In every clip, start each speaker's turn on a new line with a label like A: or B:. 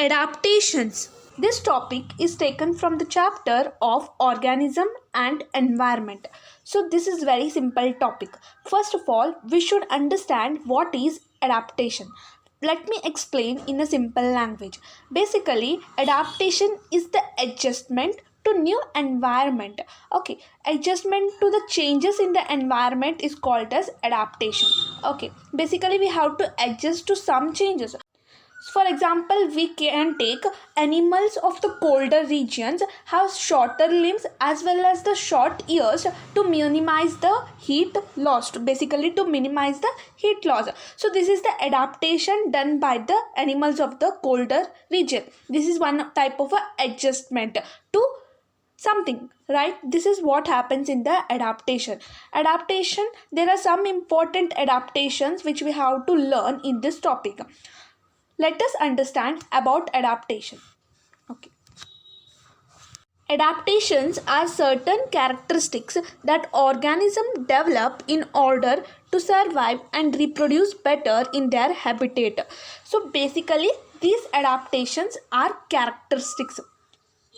A: Adaptations. This topic is taken from the chapter of organism and environment. So this is very simple topic. First of all, we should understand what is adaptation. Let me explain in a simple language. Basically, adaptation is the adjustment to new environment. Okay, adjustment to the changes in the environment is called as adaptation. Okay, basically we have to adjust to some changes. For example, we can take animals of the colder regions have shorter limbs as well as the short ears to minimize the heat lost. Basically, to minimize the heat loss. So, this is the adaptation done by the animals of the colder region. This is one type of adjustment to something, right? This is what happens in the adaptation. There are some important adaptations which we have to learn in this topic. Let us understand about adaptation. Okay. Adaptations are certain characteristics that organisms develop in order to survive and reproduce better in their habitat. So basically, these adaptations are characteristics,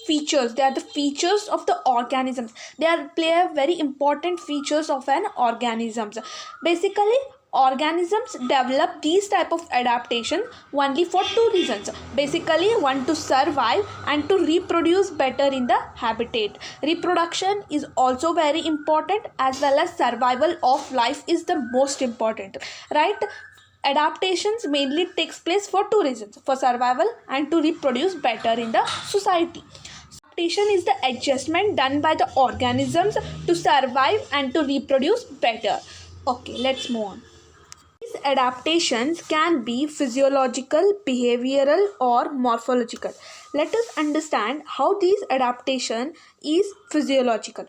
A: features. They are the features of the organisms. Play a very important features of an organisms. Basically, organisms develop these type of adaptation only for two reasons. Basically, one, to survive, and to reproduce better in the habitat. Reproduction is also very important, as well as survival of life is the most important, right? Adaptations mainly takes place for two reasons: for survival and to reproduce better in the society. Adaptation is the adjustment done by the organisms to survive and to reproduce better. Okay, let's move on. These adaptations can be physiological, behavioral, or morphological. Let us understand how these adaptation is physiological.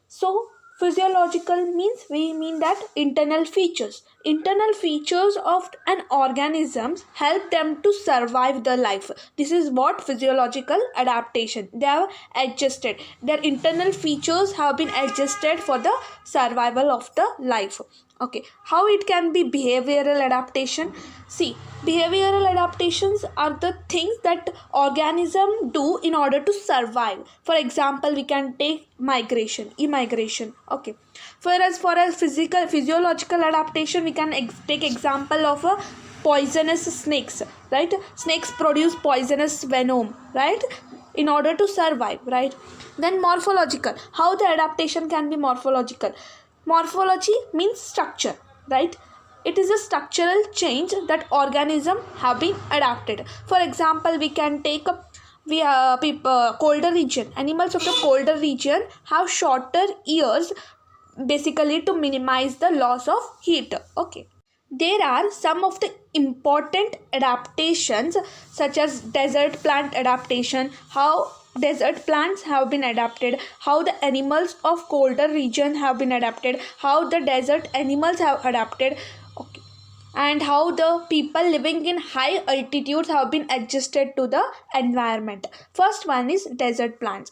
A: So, physiological means we mean that internal features. Internal features of an organism help them to survive the life. This is what physiological adaptation. They have adjusted. Their internal features have been adjusted for the survival of the life. Okay, how it can be behavioral adaptation? See, behavioral adaptations are the things that organism do in order to survive. For example, we can take migration, immigration. Okay, for a physiological adaptation, we can take example of a poisonous snakes, right? Snakes produce poisonous venom, right, in order to survive, right? Then morphological, how the adaptation can be morphological. Morphology means structure, right? It is a structural change that organisms have been adapted. For example, we can take colder region. Animals of the colder region have shorter ears, basically to minimize the loss of heat. Okay. There are some of the important adaptations such as desert plant adaptation, how desert plants have been adapted, how the animals of colder region have been adapted, how the desert animals have adapted, okay, and how the people living in high altitudes have been adjusted to the environment. First one is desert plants.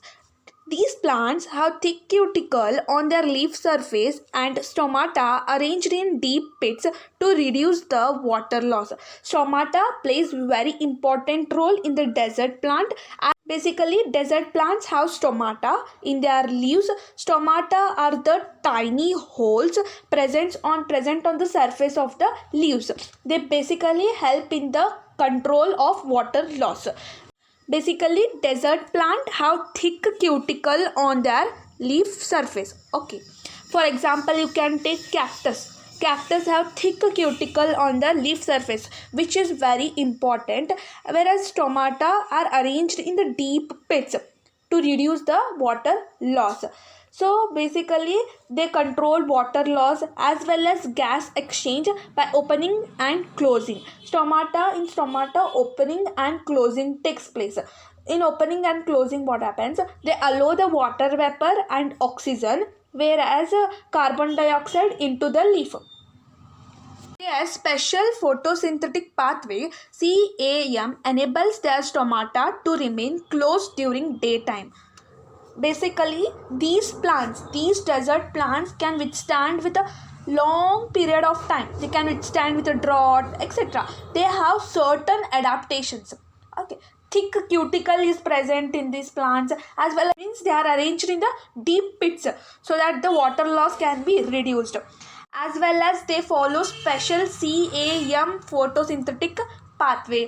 A: These plants have thick cuticle on their leaf surface and stomata arranged in deep pits to reduce the water loss. Stomata plays very important role in the desert plant. Basically, desert plants have stomata in their leaves. Stomata are the tiny holes present on the surface of the leaves. They basically help in the control of water loss. Basically, desert plant have thick cuticle on their leaf surface. Okay. For example, you can take cactus. Cactus have thick cuticle on the leaf surface, which is very important, whereas stomata are arranged in the deep pits to reduce the water loss. So basically, they control water loss as well as gas exchange by opening and closing. In stomata, opening and closing takes place. In opening and closing, what happens? They allow the water vapor and oxygen, whereas carbon dioxide into the leaf. A special photosynthetic pathway, CAM, enables their stomata to remain closed during daytime. Basically, these desert plants can withstand with a long period of time. They can withstand with a drought, etc. They have certain adaptations. Okay. thick cuticle is present in these plants, as well as means they are arranged in the deep pits so that the water loss can be reduced, as well as they follow special CAM photosynthetic pathway.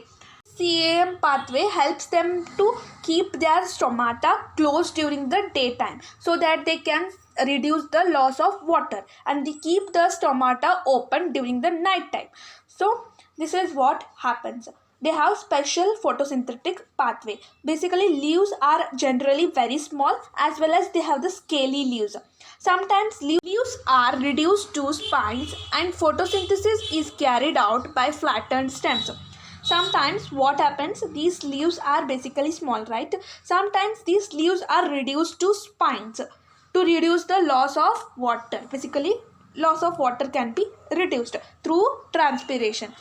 A: CAM pathway helps them to keep their stomata closed during the daytime so that they can reduce the loss of water, and they keep the stomata open during the night time. So this is what happens. They have special photosynthetic pathway. Basically, leaves are generally very small, as well as they have the scaly leaves. Sometimes leaves are reduced to spines and photosynthesis is carried out by flattened stems. Sometimes what happens, these leaves are basically small, right? Sometimes these leaves are reduced to spines to reduce the loss of water. Basically, loss of water can be reduced through transpiration.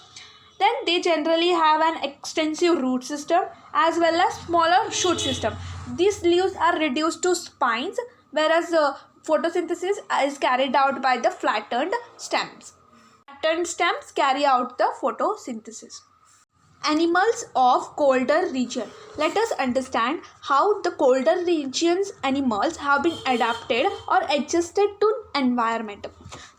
A: Then they generally have an extensive root system as well as smaller shoot system. These leaves are reduced to spines, whereas photosynthesis is carried out by the flattened stems. Flattened stems carry out the photosynthesis. Animals of colder region. Let us understand how the colder regions animals have been adapted or adjusted to environment.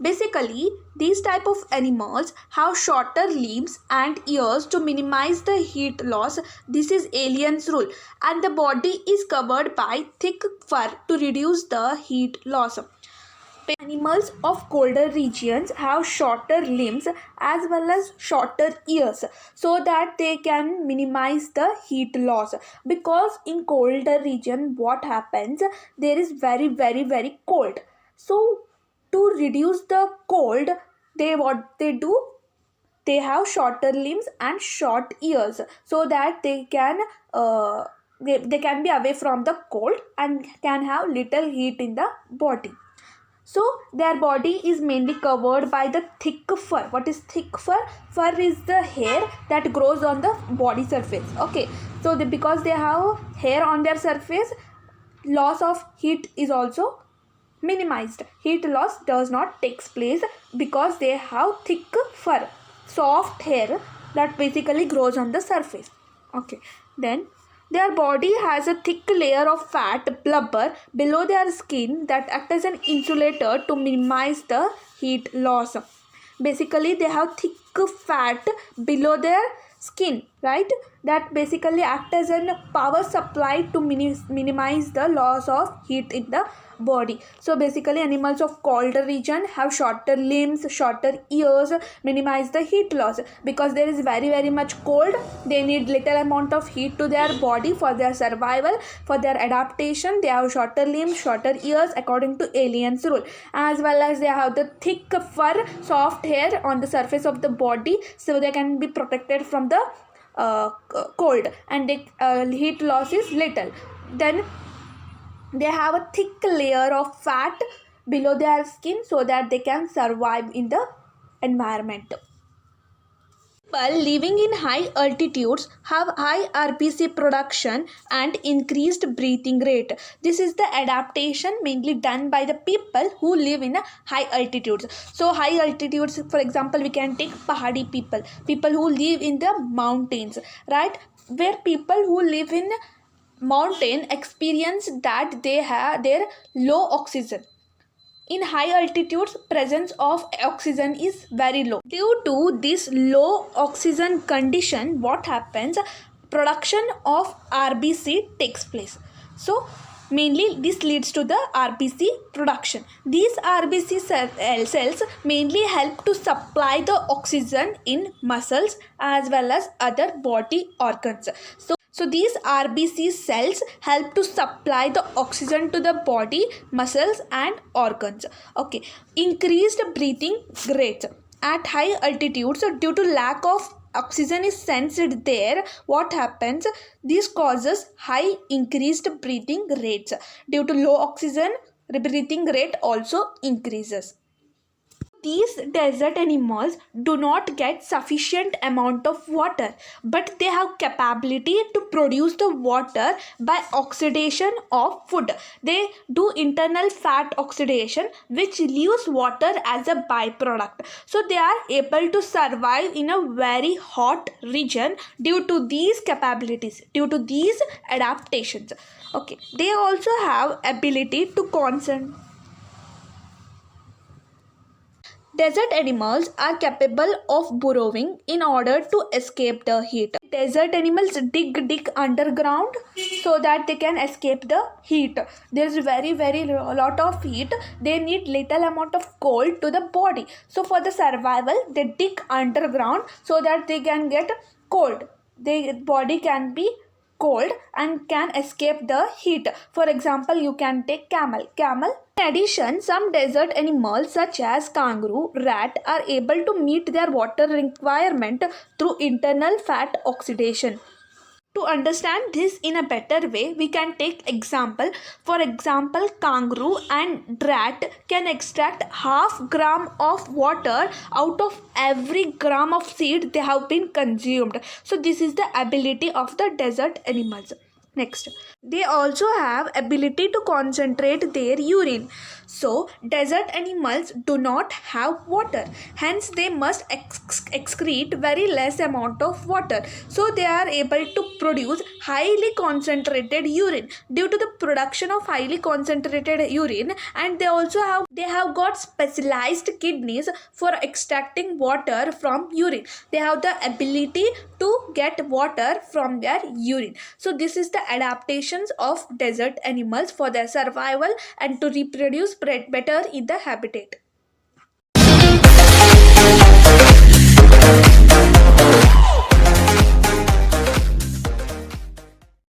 A: Basically, these type of animals have shorter limbs and ears to minimize the heat loss. This is Alien's rule, and the body is covered by thick fur to reduce the heat loss. Animals of colder regions have shorter limbs as well as shorter ears so that they can minimize the heat loss, because in colder region what happens, there is very cold. So to reduce the cold, what they do, they have shorter limbs and short ears so that they can they can be away from the cold and can have little heat in the body. So their body is mainly covered by the thick fur. What is thick fur? Fur is the hair that grows on the body surface. Okay, so because they have hair on their surface, loss of heat is also minimized. Heat loss does not take place because they have thick fur, soft hair that basically grows on the surface. Okay, then their body has a thick layer of fat blubber below their skin that acts as an insulator to minimize the heat loss. Basically, they have thick fat below their skin, right? That basically act as a power supply to minimize the loss of heat in the body. So basically, animals of colder region have shorter limbs, shorter ears, minimize the heat loss, because there is very much cold. They need little amount of heat to their body for their survival, for their adaptation. They have shorter limbs, shorter ears according to Alien's rule, as well as they have the thick fur, soft hair on the surface of the body, so they can be protected from the cold, and the heat loss is little. Then they have a thick layer of fat below their skin so that they can survive in the environment. People living in high altitudes have high RBC production and increased breathing rate. This is the adaptation mainly done by the people who live in high altitudes. So high altitudes, for example, we can take Pahadi people who live in the mountains, right? Where people who live in mountain experience that they have their low oxygen. In high altitudes, presence of oxygen is very low. Due to this low oxygen condition, what happens? Production of RBC takes place. So mainly this leads to the RBC production. These RBC cells mainly help to supply the oxygen in muscles as well as other body organs. So these RBC cells help to supply the oxygen to the body, muscles and organs. Okay, increased breathing rates. At high altitudes, due to lack of oxygen is sensed there, what happens? This causes high increased breathing rates. Due to low oxygen, breathing rate also increases. These desert animals do not get sufficient amount of water, but they have capability to produce the water by oxidation of food. They do internal fat oxidation which leaves water as a byproduct. So they are able to survive in a very hot region due to these capabilities, due to these adaptations. Okay, they also have ability to concentrate. Desert animals are capable of burrowing in order to escape the heat. Desert animals dig underground so that they can escape the heat. There is very lot of heat. They need little amount of cold to the body. So for the survival, they dig underground so that they can get cold. Their body can be cold and can escape the heat. For example, you can take camel. In addition, some desert animals such as kangaroo, rat are able to meet their water requirement through internal fat oxidation. To understand this in a better way, we can take example. For example, kangaroo and rat can extract half gram of water out of every gram of seed they have been consumed. So this is the ability of the desert animals. Next, they also have ability to concentrate their urine. So desert animals do not have water, hence they must excrete very less amount of water. So they are able to produce highly concentrated urine. Due to the production of highly concentrated urine, and they have got specialized kidneys for extracting water from urine. They have the ability to get water from their urine. So this is the adaptations of desert animals for their survival and to reproduce better in the habitat.